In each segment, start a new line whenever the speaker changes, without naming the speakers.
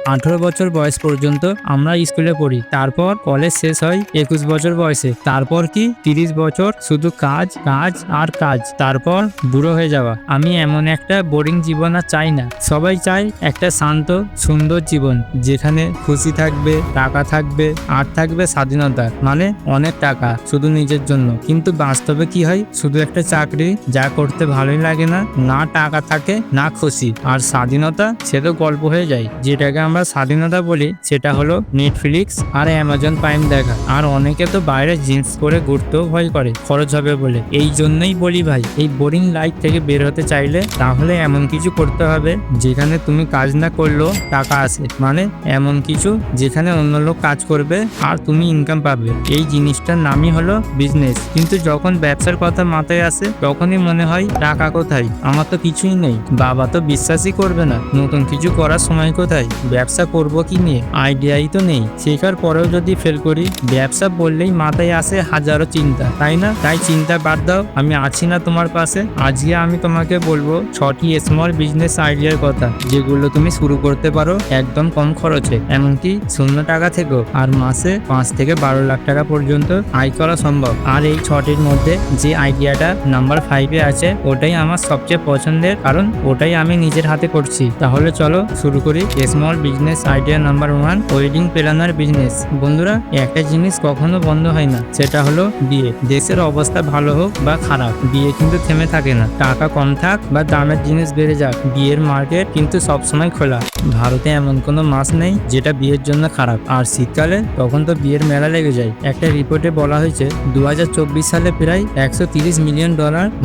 18 বছর বয়স পর্যন্ত আমরা স্কুলে পড়ি, তারপর কলেজ শেষ হয় 21 বছর বয়সে। তারপর কি 30 বছর শুধু কাজ কাজ আর কাজ, তারপর বুড়ো হয়ে যাওয়া। আমি এমন একটা বোরিং জীবন আর চাই না। সবাই চায় একটা শান্ত সুন্দর জীবন, যেখানে খুশি থাকবে, টাকা থাকবে আর থাকবে স্বাধীনতা, মানে অনেক টাকা শুধু নিজের জন্য। কিন্তু বাস্তবে কি হয়? শুধু একটা চাকরি, যা করতে ভালোই লাগে না, না টাকা থাকে না খুশি, আর স্বাধীনতা সে তো গল্প হয়ে যায়। যেটাকে আমরা স্বাধীনতা বলি সেটা হলো নেটফ্লিক্স আর অ্যামাজন প্রাইম দেখা। আর অনেকে তো বাইরে জিন্স পরে ঘুরতেও ভয় করে খরচ হবে বলে। এই জন্যই বলি ভাই, এই বোরিং লাইফ থেকে বের হতে চাইলে তাহলে এমন কিছু করতে হবে যেখানে তুমি কাজ না করলেও টাকা আসে, মানে এমন কিছু যেখানে অন্য লোক কাজ করবে আর তুমি ইনকাম পাবে। এই জিনিসটার নামই হলো বিজনেস। কিন্তু যখন ব্যবসার কথা মাথায় আসে তখনই মনে হয় টাকা কোথায়, আমার তো কিছুই নেই, বাবা তো বিশ্বাসই করবে না, নতুন কিছু করার সময় কোথায়, ব্যবসা করব কি নিয়ে আইডিয়াই তো নেই। শেখার পরেও যদি ফেল করি, ব্যবসা বললেই মাথায় আসে হাজারো চিন্তা, তাই না? তাই চিন্তা বাদ দাও, আমি আছি না তোমার পাশে। আজকে আমি তোমাকে বলবো 6টি স্মল বিজনেস আইডিয়ার কথা, যেগুলো তুমি শুরু করতে পারো একদম কম খরচে, এমনকি 0 টাকা থেকেও, আর মাসে 5 থেকে 12 লাখ টাকা পর্যন্ত আয় করা সম্ভব। আর এই 6টির মধ্যে যে আইডিয়াটা নাম্বার 5-এ আছে ওটাই আমার সবচেয়ে পছন্দের, কারণ ওটাই আমি নিজের হাতে করছি। তাহলে চলো শুরু করি। Small business idea number 1, wedding planner business. বন্ধুরা, একটা জিনিস কখনো বন্ধ হয় না, সেটা হলো বিয়ে। দেশের অবস্থা ভালো হোক বা খারাপ, বিয়ে কিন্তু থেমে থাকে না। টাকা কম থাক বা দামের জিনিস বেড়ে যাক, বিয়ের মার্কেট কিন্তু সবসময় খোলা। ভারতে এমন কোনো মাস নেই যেটা বিয়ের জন্য খারাপ। আর শীতকালে তখন তো বিয়ের মেলা লেগে যায়। একটা রিপোর্টে বলা হয়েছে 2024 সালে প্রায় $130 মিলিয়ন,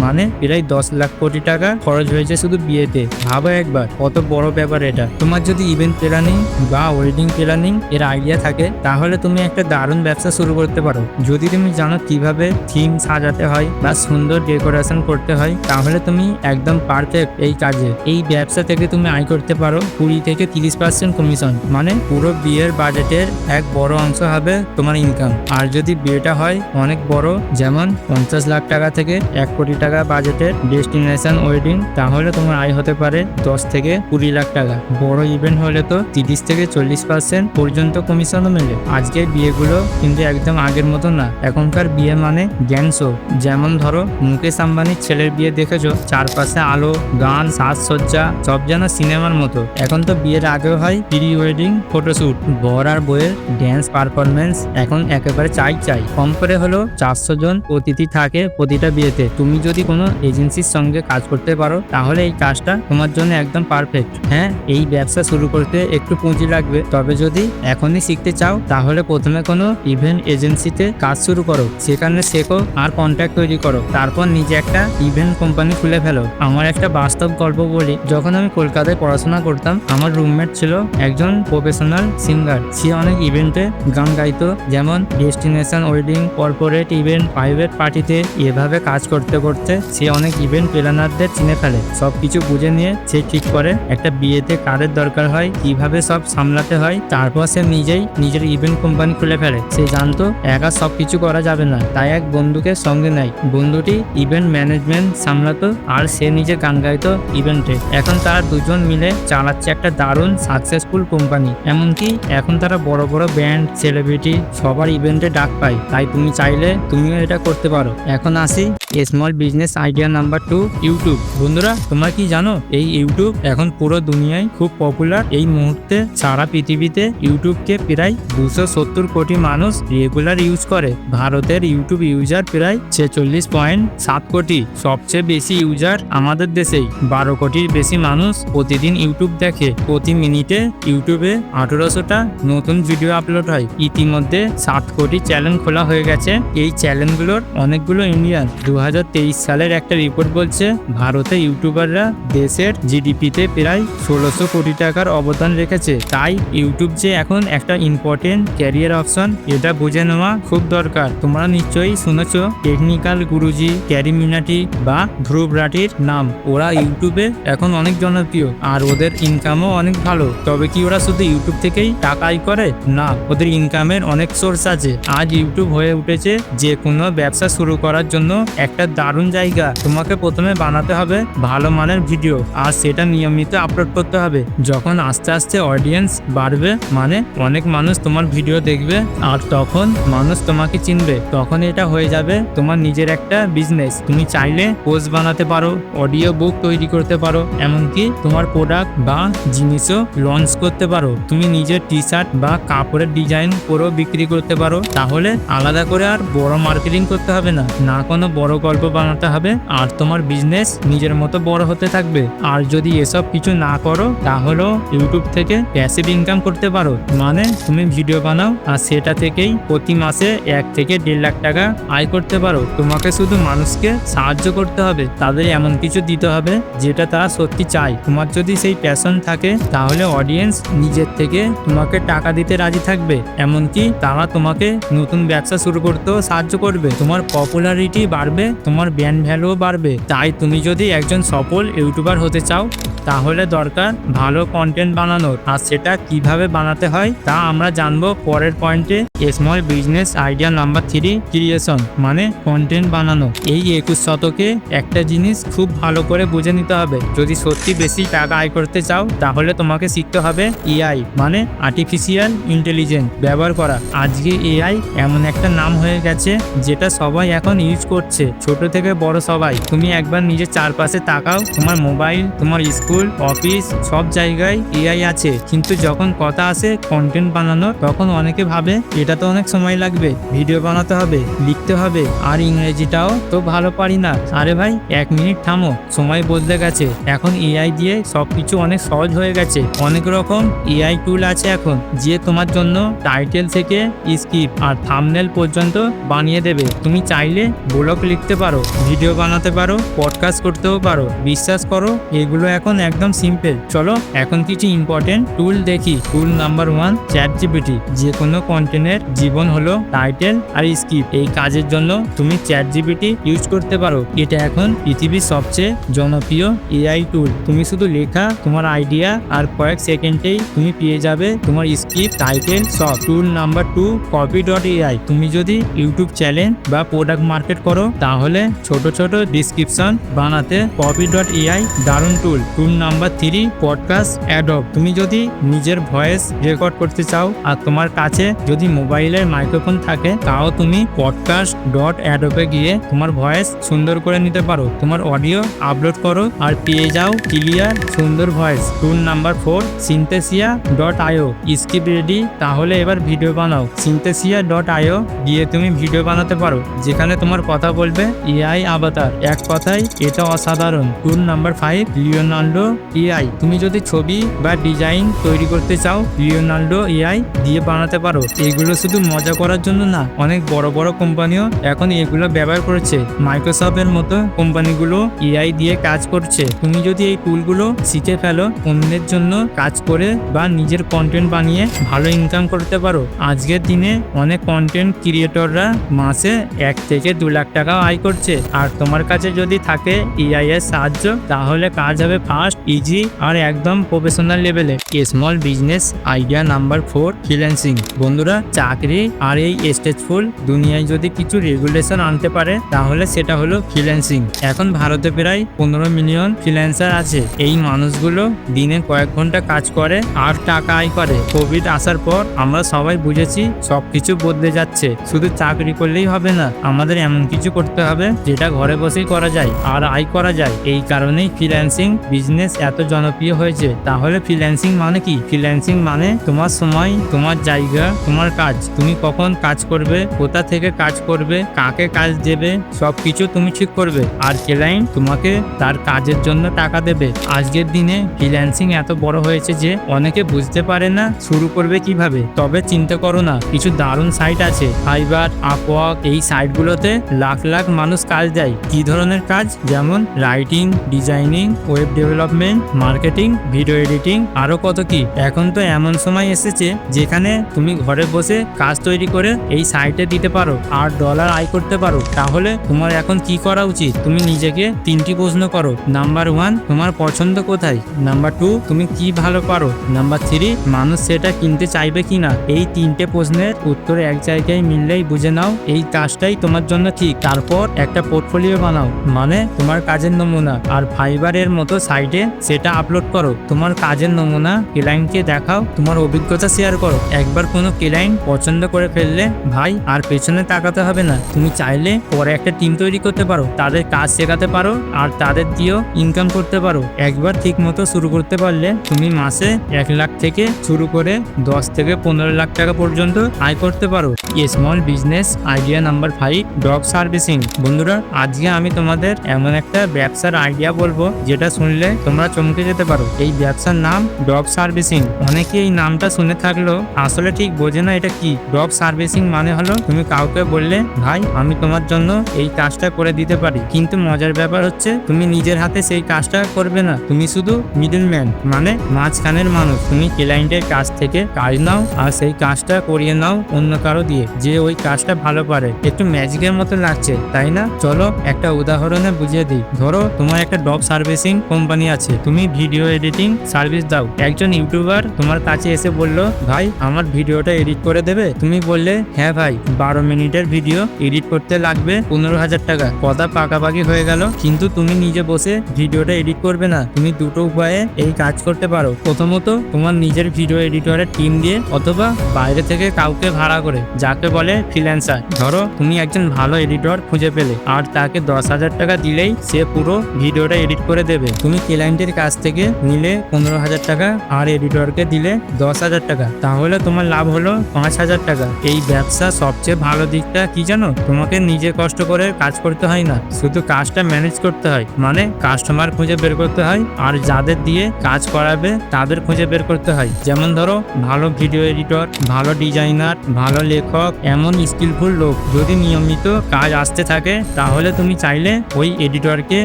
মানে প্রায় 10 লাখ কোটি টাকা খরচ হয়েছে শুধু বিয়েতে। ভাবো একবার, কত বড় ব্যাপার এটা। তোমার যদি ইভেন্ট প্ল্যানিং বা ওয়েডিং প্ল্যানিং এর আইডিয়া থাকে, তাহলে তুমি একটা দারুণ ব্যবসা শুরু করতে পারো। যদি তুমি জানো কিভাবে থিম সাজাতে হয় বা সুন্দর ডেকোরেশন করতে হয়, তাহলে তুমি একদম পারফেক্ট এই কাজে। এই ব্যবসা থেকে তুমি আয় করতে পারো 20 থেকে 30% কমিশন, মানে পুরো বিয়ের বাজেটের এক বড় অংশ হবে তোমার ইনকাম। আর যদি বিয়েটা হয় অনেক বড়, যেমন 50 লাখ টাকা থেকে 1 কোটি টাকা বাজেটের ডেস্টিনেশন ওয়েডিং, তাহলে তোমার আয় হতে পারে 10 থেকে 20 লাখ টাকা। বড় ইভেন্ট হলে তো 30 থেকে 40% পর্যন্ত কমিশনও মেলে। আজকের বিয়েগুলো কিন্তু একদম আগের মতো না। এখনকার বিয়ে মানে গ্যাং শো। যেমন ধরো মুকেশ আম্বানির ছেলের বিয়ে দেখেছো, চারপাশে আলো, গান, সাজসজ্জা, সব যেন সিনেমার মতো। এখন তো বিয়ের আগেও হয় প্রি ওয়েডিং ফটোশুট, বর আর বউয়ের ড্যান্স পারফরমেন্স এখন একেবারে চাই। কম করে হলো 400 জন অতিথি থাকে প্রতিটা বিয়েতে। তুমি যদি কোনো এজেন্সির সঙ্গে কাজ করতে পারো, তাহলে এই কাজটা তোমার জন্য একদম পারফেক্ট। হ্যাঁ, এই ব্যবসা শুরু করতে একটু পুঁজি লাগবে, তবে যদি এখনই শিখতে চাও, তাহলে প্রথমে কোনো ইভেন্ট এজেন্সিতে কাজ শুরু করো, সেখানে শেখো আর কন্ট্যাক্ট তৈরি করো। তারপর নিজে একটা ইভেন্ট কোম্পানি খুলে ফেলো। আমার একটা বাস্তব গল্প বলি। যখন আমি কলকাতায় পড়াশোনা করতাম, আমার রুমমেট ছিল একজন প্রফেশনাল সিঙ্গার। সে অনেক ইভেন্টে গান গাইতো, যেমন destination wedding, corporate event, private পার্টিতে। এভাবে কাজ করতে করতে সে অনেক ইভেন্ট প্ল্যানারদের চিনে ফেলে। সবকিছু বুঝে নিয়ে সে ঠিক করে একটা বিয়েতে কারের দরকার হয়, কিভাবে সব সামলাতে হয়। তারপর সে নিজেই নিজের ইভেন্ট কোম্পানি খুলে ফেলে। সে জানতো একা সবকিছু করা যাবে না, তাই এক বন্ধুকে সঙ্গে নেয়। বন্ধুটি ইভেন্ট ম্যানেজমেন্ট সামলাতো আর সে নিজে গান গাইতো ইভেন্টে। এখন তারা দুজন মিলে চালাচ্ছে একটা দারুণ সাকসেসফুল কোম্পানি। এমনকি এখন তারা বড় বড় ব্যান্ড, সেলিব্রিটি সবার ইভেন্টে ডাক পায়। তাই তুমি চাইলে তুমিও এটা করতে পারো। এখন আসি small business idea number 2, YouTube. বন্ধুরা, তোমরা কি জানো এই ইউটিউব এখন পুরো দুনিয়ায় খুব পপুলার। এই মুহূর্তে সারা পৃথিবীতে ইউটিউবকে প্রায় 270 কোটি মানুষ রেগুলার ইউজ করে। ভারতের ইউটিউব ইউজার প্রায় 46.7 কোটি। সবচেয়ে বেশি ইউজার আমাদের দেশেই, 12 কোটির বেশি মানুষ প্রতিদিন ইউটিউব দেখে। প্রতি মিনিটে ইউটিউবে 1800টা নতুন ভিডিও আপলোড হয়। ইতিমধ্যে 7 কোটি চ্যানেল খোলা হয়ে গেছে। এই চ্যানেলগুলোর অনেকগুলো ইন্ডিয়ান। 2023 সালের একটা রিপোর্ট বলছে ভারতে ইউটিউবাররা দেশের জিডিপিতে প্রায় 1600 কোটি টাকার অবদান রেখেছে। তাই ইউটিউব যে এখন একটা ইম্পর্টেন্ট ক্যারিয়ার অপশন, এটা বুঝে নেওয়া খুব দরকার। তোমরা নিশ্চয়ই শুনেছো টেকনিক্যাল গুরুজি, ক্যারি মিনাটি বা ধ্রুব রাঠির নাম। ওরা ইউটিউবে এখন অনেক জনপ্রিয় আর ওদের ইনকামও অনেক ভালো। তবে কি ওরা শুধু ইউটিউব থেকেই টাকা আয় করে? না, ওদের ইনকামের অনেক সোর্স আছে। আজ ইউটিউব হয়ে উঠেছে যে কোনো ব্যবসা শুরু করার জন্য একটা দারুণ জায়গা। তোমাকে প্রথমে বানাতে হবে ভালো মানের ভিডিও, আর সেটা নিয়মিত আপলোড করতে হবে। যখন আস্তে আস্তে আস্তে অডিয়েন্স বাড়বে, মানে অনেক মানুষ তোমার ভিডিও দেখবে, আর তখন মানুষ তোমাকে চিনবে। তখন এটা হয়ে যাবে তোমার নিজের একটা বিজনেস। তুমি চাইলে পোস্ট বানাতে পারো, অডিও বুক তৈরি করতে পারো, এমনকি তোমার প্রোডাক্ট বা জিনিসও লঞ্চ করতে পারো। তুমি নিজের টি শার্ট বা কাপড়ের ডিজাইন করেও বিক্রি করতে পারো। তাহলে আলাদা করে আর বড় মার্কেটিং করতে হবে না, না কোনো বড় গল্প বানাতে হবে, আর তোমার বিজনেস নিজের মতো বড় হতে থাকবে। আর যদি এসব কিছু না করো তাহলেও ইউটিউব থেকে প্যাসিভ ইনকাম করতে পারো। মানে তুমি ভিডিও বানাও আর সেটা থেকেই প্রতি মাসে 1 থেকে 1.5 লাখ টাকা আয় করতে পারো। তোমাকে শুধু মানুষকে সাহায্য করতে হবে, তাদের এমন কিছু দিতে হবে যেটা তারা সত্যি চায়। তোমার যদি সেই প্যাশন থাকে তাহলে অডিয়েন্স নিজের থেকে তোমাকে টাকা দিতে রাজি থাকবে, এমনকি তারা তোমাকে নতুন ব্যবসা শুরু করতেও সাহায্য করবে। তোমার পপুলারিটি বাড়বে, তোমার ব্র্যান্ড ভ্যালুও বাড়বে। তাই তুমি যদি একজন সফল ইউটিউবার হতে চাও তাহলে দরকার ভালো কন্টেন্ট বানানোর, আর সেটা কিভাবে বানাতে হয় তা আমরা জানবো পরের পয়েন্টে। Small business idea number 3, creation, মানে কন্টেন্ট বানানো। এই 21 শতকে একটা জিনিস খুব ভালো করে বুঝে নিতে হবে। যদি সত্যি বেশি টাকা আয় করতে চাও তাহলে তোমাকে শিখতে হবে এআই, মানে আর্টিফিশিয়াল ইন্টেলিজেন্স ব্যবহার করা। আজকে এআই এমন একটা নাম হয়ে গেছে যেটা সবাই এখন ইউজ করছে, ছোট থেকে বড় সবাই। তুমি একবার নিজের চারপাশে তাকাও, তোমার মোবাইল, তোমার স্কুল, অফিস, সব জায়গায় এআই আছে। কিন্তু যখন কথা আসে কন্টেন্ট বানানো, তখন অনেকে ভাবে এটা তো অনেক সময় লাগবে, ভিডিও বানাতে হবে, লিখতে হবে, আর ইংরেজিটাও তো ভালো পারি না। আরে ভাই 1 মিনিট থামো, সময় বদলে গেছে। এখন এআই দিয়ে সবকিছু অনেক সহজ হয়ে গেছে। অনেক রকম এআই টুল আছে এখন, যে তোমার জন্য টাইটেল থেকে স্ক্রিপ্ট আর থাম্বনেল পর্যন্ত বানিয়ে দেবে। তুমি চাইলে ব্লগ লিখতে পারো, ভিডিও বানাতে পারো, পডকাস্ট করতেও পারো। বিশ্বাস করো এগুলো এখন একদম সিম্পল। চলো এখন কিছু ইম্পর্টেন্ট টুল দেখি। টুল নাম্বার 1, চ্যাটজিপিটি। যে কোনো কন্টেন্টের জীবন হলো টাইটেল আর স্ক্রিপ্ট। এই কাজের জন্য তুমি চ্যাটজিপিটি ইউজ করতে পারো। এটা এখন পৃথিবীর সবচেয়ে জনপ্রিয় এআই টুল। তুমি শুধু লেখা তোমার আইডিয়া আর কয়েক সেকেন্ডেই তুমি পেয়ে যাবে তোমার স্ক্রিপ্ট, টাইটেল সব। টুল নাম্বার 2, কপি.এআই। তুমি যদি ইউটিউব চ্যানেল বা প্রোডাক্ট মার্কেট করো তাহলে ছোট ছোট ডিসক্রিপশন বানাতে কপি.এআই দারুণ টুল। টুল নাম্বার 3, পডকাস্ট অ্যাডব। তুমি যদি নিজের ভয়েস রেকর্ড করতে চাও আর তোমার কাছে যদি মোবাইলের মাইক্রোফোন থাকে, তাও তুমি পডকাস্ট.অ্যাডবে গিয়ে তোমার ভয়েস সুন্দর করে নিতে পারো। তোমার অডিও আপলোড করো আর পেয়ে যাও ক্লিয়ার সুন্দর ভয়েস। টুল নাম্বার 4, সিনথেসিয়া.io। স্ক্রিপ্ট রেডি, তাহলে এবার ভিডিও বানাও। সিনথেসিয়া.io দিয়ে তুমি ভিডিও বানাতে পারো যেখানে তোমার কথা বলবে এআই আভাতার। এক কথায় এটা অসাধারণ। টুল নাম্বার 5, লিওনার্ডো এআই। তুমি যদি ছবি বা ডিজাইন তৈরি করতে চাও, লিওনার্ডো এআই দিয়ে বানাতে পারো। এগুলো শুধু মজা করার জন্য না, অনেক বড় বড় কোম্পানিও এখন এগুলো ব্যবহার করেছে। মাইক্রোসফটের মতো কোম্পানিগুলো এআই দিয়ে কাজ করছে। তুমি যদি এই টুলগুলো শিখে ফেলো, অন্যের জন্য কাজ করে বা নিজের কন্টেন্ট বানিয়ে ভালো ইনকাম করতে পারো। আজকের দিনে অনেক কন্টেন্ট ক্রিয়েটররা মাসে 1 থেকে 2 লাখ টাকা আয় করছে। আর তোমার কাছে যদি থাকে এআই এর সাহায্য, তাহলে কাজ হবে ফাস্ট, ইজি আর একদম প্রফেশনাল লেভেলে। Small business idea number 4, freelancing. বন্ধুরা, চাকরি আর এই স্ট্রেসফুল দুনিয়ায় যদি কিছু রেগুলেশন আনতে পারে তাহলে সেটা হলো ফ্রিল্যান্সিং। এখন ভারতে প্রায় 15 মিলিয়ন ফ্রিল্যান্সার আছে। এই মানুষগুলো দিনে কয়েক ঘন্টা কাজ করে আর টাকা আয় করে। কোভিড আসার পর আমরা সবাই বুঝেছি সবকিছু বদলে যাচ্ছে। শুধু চাকরি করলেই হবে না, আমাদের এমন কিছু করতে হবে যেটা ঘরে বসেই করা যায় আর আয় করা যায়। এই কারণেই ফ্রিল্যান্সিং বিজনেস এত জনপ্রিয় হয়েছে। তাহলে ফ্রিল্যান্সিং মানে কি? ফ্রিল্যান্সিং মানে তোমার সময়, তোমার জায়গা, তোমার কাজ। তুমি কখন কাজ করবে, কোথা থেকে কাজ করবে, কাকে কাজ দেবে, সবকিছু তুমি ঠিক করবে। আর ক্লায়েন্ট তোমাকে তার কাজের জন্য টাকা দেবে। আজকের দিনে ফ্রিল্যান্সিং এত বড় হয়েছে যে অনেকে বুঝতে পারে না শুরু করবে কিভাবে। তবে চিন্তা করো না, কিছু দারুণ সাইট আছে, ফাইবার, আপওয়ার্ক। এই সাইটগুলোতে লাখ লাখ মানুষ কাজ দেয়। কি ধরনের কাজ? যেমন writing, designing, web development, marketing, video editing, আরো কত কি। এখন তো এমন সময় এসেছে যেখানে তুমি ঘরে বসে কাজ তৈরি করে এই সাইটে দিতে পারো আর $, ডলার আয় করতে পারো, তাহলে তোমার এখন কি করা উচিত? তুমি নিজেকে 3টি প্রশ্ন করো। নাম্বার 1, তোমার পছন্দ কোথায়? নাম্বার 2, তুমি কি ভালো পারো? নাম্বার 3, মানুষ সেটা কিনতে চাইবে কিনা? এই 3টে প্রশ্নের উত্তর এক জায়গায় মিললেই বুঝে নাও এই কাজটাই তোমার জন্য ঠিক। তারপর একটা পোর্টফোলিও বানাও, মানে তোমার কাজের নমুনা, আর ফাইবারের মতো সাইটে সেটা আপলোড করো। তোমার কাজের নমুনা ক্লায়েন্টকে দেখাও, তোমার অভিজ্ঞতা শেয়ার করো। একবার কোনো ক্লায়েন্ট পছন্দ করে ফেললে ভাই আর পেছনে তাকাতে হবে না। তুমি চাইলে পরে একটা টিম তৈরি করতে পারো, তাদের কাজ শেখাতে পারো আর তাদের দিয়েও ইনকাম করতে পারো। একবার ঠিক মতো শুরু করতে পারলে তুমি মাসে 1 লাখ থেকে শুরু করে 10 থেকে 15 লাখ টাকা পর্যন্ত আয় করতে পারো। Small business idea number 5, dog servicing. বন্ধুরা, আজকে আমি তোমাদের এমন একটা ব্যবসার আইডিয়া বলবো যেটা শুনলে তোমরা চমকে যেতে পারো। এই ব্যবসার নাম ডগ সার্ভিসিং। অনেকে এই নামটা শুনে থাকলেও আসলে ঠিক বোঝে না এটা কি। ডগ সার্ভিসিং মানে হলো তুমি কাউকে বললে ভাই আমি তোমার জন্য এই কাজটা করে দিতে পারি, কিন্তু মজার ব্যাপার হচ্ছে তুমি নিজের হাতে সেই কাজটা করবে না, তুমি শুধু মিডলম্যান, মানে মাঝখানের মানুষ। তুমি ক্লায়েন্টের কাছ থেকে কাজ নাও আর সেই কাজটা করিয়ে নাও অন্য কারো দিয়ে, যে ওই কাজটা ভালো পারে। একটু ম্যাজিকের মতো লাগছে তাই না? চলো একটা উদাহরণে বুঝিয়ে দিই। ধরো তোমার একটা ডগ সার্ভিসিং কোম্পানি আছে, তুমি ভিডিও এডিটিং সার্ভিস দাও। একজন ইউটিউবার তোমার কাছে এসে বলল ভাই আমার ভিডিওটা এডিট করে দেবে? তুমি বললে হ্যাঁ ভাই, 12 মিনিটের ভিডিও এডিট করতে লাগবে 15,000 টাকা। কথা পাকাপাকি হয়ে গেল, কিন্তু তুমি নিজে বসে ভিডিওটা এডিট করবে না। তুমি দুটো উপায়ে এই কাজ করতে পারো। প্রথমত, তোমার নিজের ভিডিও এডিটরের টিম দিয়ে অথবা বাইরে থেকে কাউকে ভাড়া করে, যাকে বলে ফ্রিল্যান্সার। ধরো তুমি একজন ভালো এডিটর খুঁজে পেলে আর তাকে 10,000 টাকা দিলেই সে পুরো ভিডিওটা এডিট করে দেবে। তুমি ক্লায়েন্টের কাছ থেকে নিলে 15,000 টাকা আর এডিটরকে দিলে 10,000 টাকা, তাহলে তোমার লাভ হলো 5,000 টাকা। এই ব্যবসা সবচেয়ে ভালো দিকটা কি জানো? তোমাকে নিজে কষ্ট করে কাজ করতে হয় না, শুধু কাজটা ম্যানেজ করতে হয়, মানে কাস্টমার খুঁজে বের করতে হয় আর যাদের দিয়ে কাজ করাবে তাদের খুঁজে বের করতে হয়। যেমন ধরো ভালো ভিডিও এডিটর, ভালো ডিজাইনার, ভালো লেখক, এমন স্কিলফুল লোক যদি নিয়মিত কাজ আসতে থাকে তাহলে তুমি চাইলে ওই এডিটরকে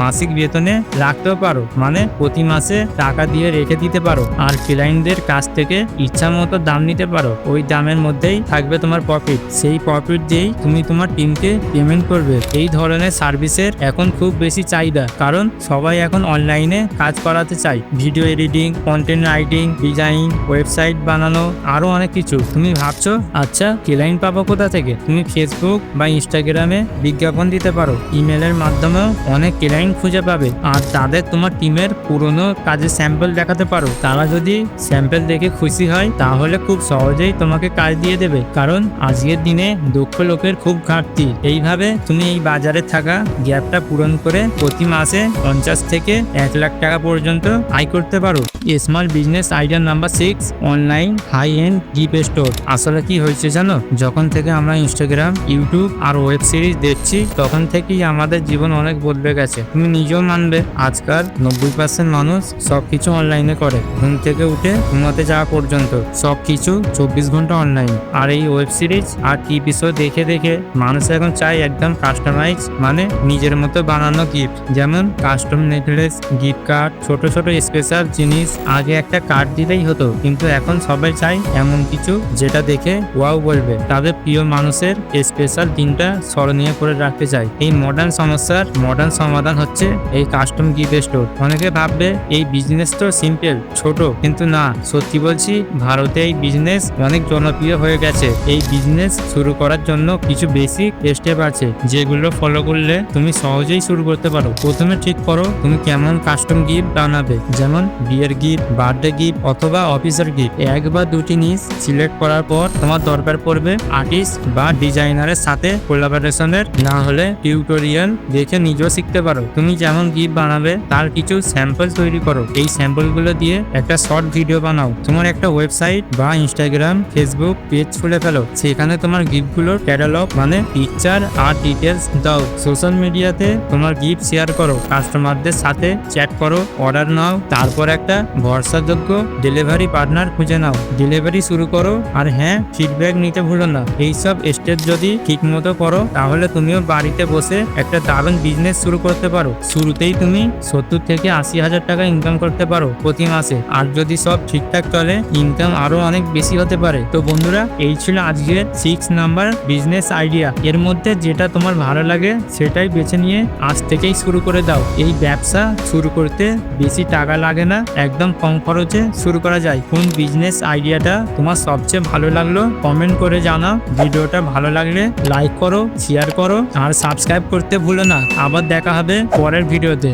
মাসিক বেতনে রাখতেও পারো, মানে প্রতি মাসে টাকা দিয়ে রেখে দিতে পারো আর ক্লায়েন্টদের কাছ থেকে ইচ্ছা মতো দাম নিতে পারো। ওই দামের মধ্যেই থাকবে তোমার প্রফিট, সেই প্রফিট দিয়েই তুমি তোমার টিমকে পেমেন্ট করবে। এই ধরনের সার্ভিসের এখন খুব বেশি চাহিদা, কারণ সবাই এখন অনলাইনে কাজ করাতে চায়। Video editing, content writing, design, website বানানো, আরো অনেক কিছু। তুমি ভাবছো আচ্ছা ক্লায়েন্ট পাবো কোথা থেকে? তুমি ফেসবুক বা ইনস্টাগ্রামে বিজ্ঞাপন দিতে পারো। ইমেলের মাধ্যমেও অনেক ক্লায়েন্ট খুঁজে পাবে আর তাদের তোমার টিমের পুরনো কাজের স্যাম্পল দেখাতে পারো। তারা যদি স্যাম্পল দেখে খুশি হয় তাহলে খুব সহজেই তোমাকে কাজ দিয়ে দেবে, কারণ আজকের দিনে দক্ষ লোকের খুব ঘাটতি। এইভাবে তুমি এই বাজারে থাকা গ্যাপটা পূরণ করে প্রতি মাসে 50 থেকে 1 লাখ টাকা পর্যন্ত আয় করতে পারো। Small business idea number 6, online high end gift store. আসলে কি হয়েছে জানো? যখন থেকে আমরা ইনস্টাগ্রাম, ইউটিউব আর ওয়েব সিরিজ দেখছি তখন থেকেই আমাদের জীবন অনেক বদলে গেছে। তুমি নিজেও মানবে আজকাল 90% মানুষ সবকিছু অনলাইনে করে। ঘুম থেকে উঠে ঘুমাতে যাওয়া পর্যন্ত সবকিছু 24 ঘন্টা অনলাইন। আর এই ওয়েব সিরিজ আর টিভি শো দেখে দেখে মানুষ এখন চায় একদম কাস্টমাইজ, মানে নিজের মতো বানানো গিফট। যেমন কাস্টম নেকলেস, গিফট কার্ড, ছোট ছোট স্পেশাল জিনিস। আগে একটা কার্ড দিলেই হতো, কিন্তু এখন সবাই চায় এমন কিছু যেটা দেখে ওয়াও বলবে। তাদের প্রিয় মানুষের স্পেশাল দিনটা স্মরণীয় করে রাখতে চায়। এই মডার্ন সমস্যার মডার্ন সমাধান হচ্ছে এই কাস্টম গিফট স্টোর। অনেকে ভাববে এই বিজনেস তো সিম্পল, ছোট, কিন্তু না, সত্যি বলছি ভারতে এই বিজনেস অনেক জনপ্রিয় হয়ে গেছে। এই বিজনেস শুরু করার জন্য কিছু বেসিক স্টেপ আছে যেগুলো ফলো করলে তুমি সহজেই শুরু করতে পারো। প্রথমে ঠিক করো তুমি কেমন কাস্টম গিফট বানাবে, যেমন বিয়ের গিফট, বার্থডে গিফট অথবা অফিসের গিফট। 1 বা 2টি নিশ সিলেক্ট করার পর তোমার দরকার পড়বে আর্টিস্ট বা ডিজাইনারের সাথে কোলাবোরেশনের, না হলে টিউটোরিয়াল দেখে নিজেও শিখতে পারো। তুমি যেমন গিফট বানাবে তার কিছু স্যাম্পল তৈরি করো। এই স্যাম্পলগুলো দিয়ে একটা শর্ট ভিডিও বানাও। তোমার একটা ওয়েবসাইট বা ইনস্টাগ্রাম, ফেসবুক পেজ খুলে ফেলো। সেখানে তোমার গিফটগুলোর ক্যাটালগ, মানে পিকচার আর ডিটেলস দাও। সোশ্যাল মিডিয়াতে তোমার গিফট শেয়ার করো, কাস্টমারদের সাথে চ্যাট করো, অর্ডার নাও। তারপর একটা ভরসাযোগ্য ডেলিভারি পার্টনার খুঁজে নাও, ডেলিভারি শুরু করো। আর হ্যাঁ, ফিডব্যাক নিতে ভুলো না। এইসব স্টেপ যদি ঠিক মতো করো তাহলে তুমিও বাড়িতে বসে একটা দারুণ বিজনেস শুরু করতে পারো। শুরুতেই তুমি 70 থেকে 80,000 টাকা ইনকাম করতে পারো প্রতি মাসে, আর যদি সব ঠিকঠাক চলে ইনকাম আরো অনেক বেশি হতে পারে। তো বন্ধুরা, এই ছিল আজকের 6 নাম্বার বিজনেস আইডিয়া, এর মধ্যে যেটা তোমার ভালো লাগে সেটাই বেছে নিয়ে আজ থেকেই শুরু করে দাও। এই ব্যবসা শুরু করতে বেশি টাকা লাগে না, একদম কম খরচে শুরু করা যায়। কোন বিজনেস আইডিয়াটা তোমার সবচেয়ে ভালো লাগলো কমেন্ট করে জানাও। ভিডিওটা ভালো লাগলে লাইক করো, শেয়ার করো আর সাবস্ক্রাইব করতে ভুলো না। আবার দেখা হবে পরের ভিডিওতে।